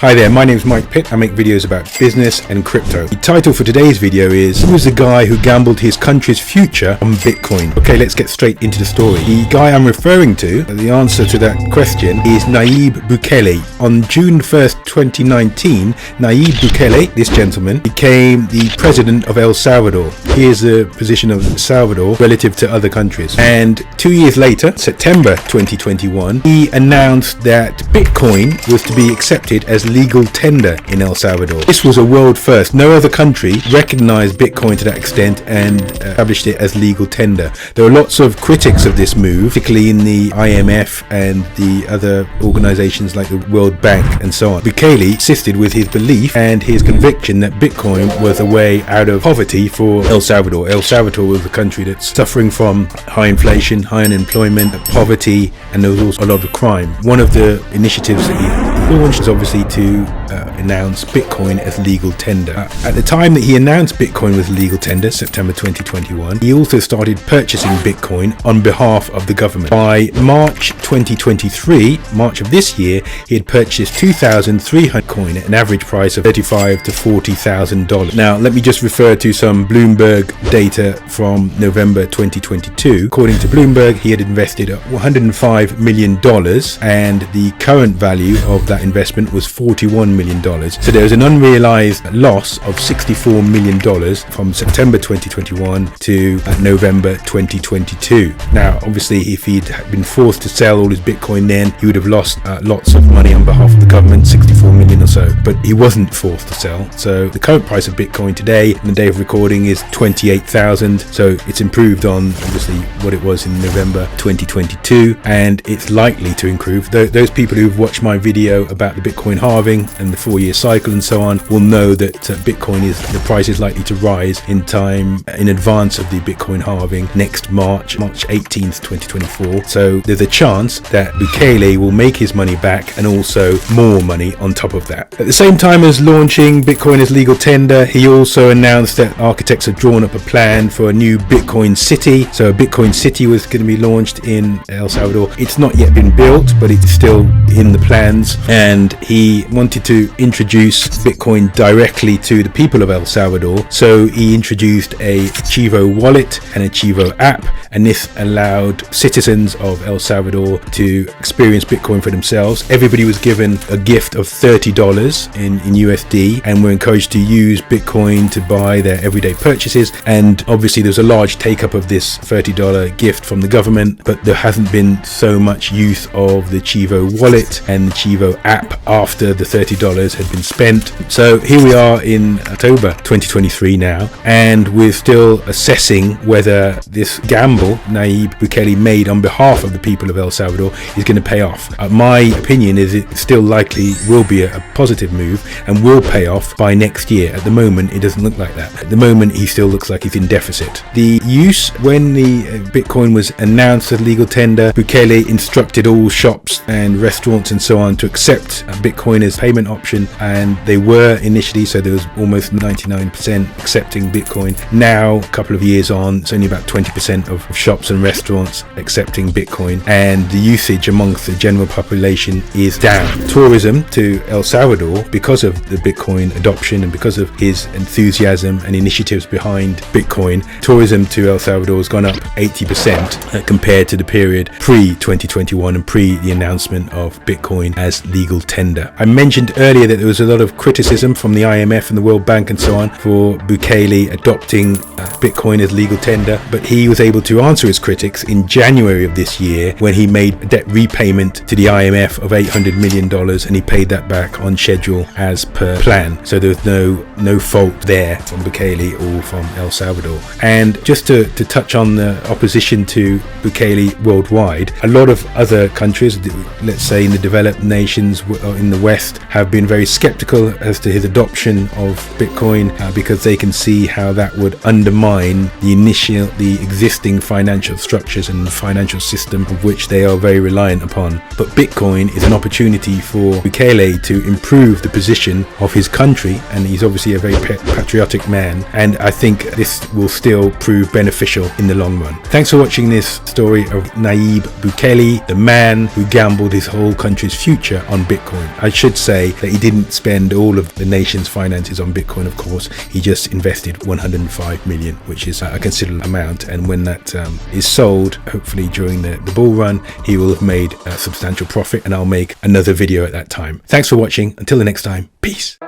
Hi there, my name is Mike Pitt. I make videos about business and crypto. The title for today's video is Who was the guy who gambled his country's future on Bitcoin? Okay, let's get straight into the story. The guy I'm referring to, the answer to that question is Nayib Bukele. On June 1st, 2019, Nayib Bukele, this gentleman, became the president of El Salvador. Here's the position of El Salvador relative to other countries. And 2 years later, September 2021, he announced that Bitcoin was to be accepted as legal tender in El Salvador. This was a world first. No other country recognized Bitcoin to that extent and established it as legal tender. There are lots of critics of this move, particularly in the IMF and the other organizations like the World Bank and so on. Bukele insisted with his belief and his conviction that Bitcoin was a way out of poverty for El Salvador. El Salvador was a country that's suffering from high inflation, high unemployment, poverty, and there was also a lot of crime. One of the initiatives that he launched is obviously to announce Bitcoin as legal tender. At the time that he announced Bitcoin was legal tender, September 2021, he also started purchasing Bitcoin on behalf of the government. By March 2023, March of this year, he had purchased 2,300 coin at an average price of $35,000 to $40,000. Now, let me just refer to some Bloomberg data from November 2022. According to Bloomberg, he had invested $105 million and the current value of that investment was $41 million. So there was an unrealized loss of $64 million from September 2021 to November 2022. Now, obviously, if he'd been forced to sell all his Bitcoin then, he would have lost lots of money on behalf of the government, 64 million or so. But he wasn't forced to sell. So the current price of Bitcoin today, on the day of recording, is 28,000. So it's improved on, obviously, what it was in November 2022. And it's likely to improve. Those people who've watched my video about the Bitcoin halving and the 4-year cycle and so on will know that Bitcoin the price is likely to rise in time in advance of the Bitcoin halving next March 18th, 2024. So there's a chance that Bukele will make his money back and also more money on top of that. At the same time as launching Bitcoin as legal tender, he also announced that architects had drawn up a plan for a new Bitcoin city. So a Bitcoin city was going to be launched in El Salvador. It's not yet been built, but it's still in the plans. And he wanted to introduce Bitcoin directly to the people of El Salvador. So he introduced a Chivo wallet and a Chivo app, and this allowed citizens of El Salvador to experience Bitcoin for themselves. Everybody was given a gift of $30 in USD and were encouraged to use Bitcoin to buy their everyday purchases. And obviously there's a large take up of this $30 gift from the government, but there hasn't been so much use of the Chivo wallet and the Chivo app after the $30 had been spent. So here we are in October 2023 now, and we're still assessing whether this gamble Nayib Bukele made on behalf of the people of El Salvador is going to pay off. My opinion is it still likely will be a positive move and will pay off by next year. At the moment, it doesn't look like that. At the moment, he still looks like he's in deficit. The use, when the Bitcoin was announced as legal tender, Bukele instructed all shops and restaurants and so on to accept Bitcoin as payment option, and they were initially, so there was almost 99% accepting Bitcoin. Now, a couple of years on, it's only about 20% of shops and restaurants accepting Bitcoin, and the usage amongst the general population is down. Tourism to El Salvador, because of the Bitcoin adoption and because of his enthusiasm and initiatives behind Bitcoin, tourism to El Salvador has gone up 80% compared to the period pre-2021 and pre the announcement of Bitcoin as legal tender. I mentioned earlier that there was a lot of criticism from the IMF and the World Bank and so on for Bukele adopting Bitcoin as legal tender, but he was able to answer his critics in January of this year when he made a debt repayment to the IMF of $800 million, and he paid that back on schedule as per plan. So there was no fault there from Bukele or from El Salvador. And just to touch on the opposition to Bukele worldwide, a lot of other countries, let's say in the developed nations in the West, have been very skeptical as to his adoption of Bitcoin because they can see how that would undermine the existing financial structures and the financial system of which they are very reliant upon. But Bitcoin is an opportunity for Bukele to improve improve the position of his country, and he's obviously a very patriotic man, and I think this will still prove beneficial in the long run. Thanks for watching this story of Nayib Bukele, the man who gambled his whole country's future on Bitcoin. I should say that he didn't spend all of the nation's finances on Bitcoin, of course. He just invested 105 million, which is a considerable amount, and when that is sold, hopefully during the bull run, he will have made a substantial profit, and I'll make another video at that time. Thanks for watching. Until the next time, peace.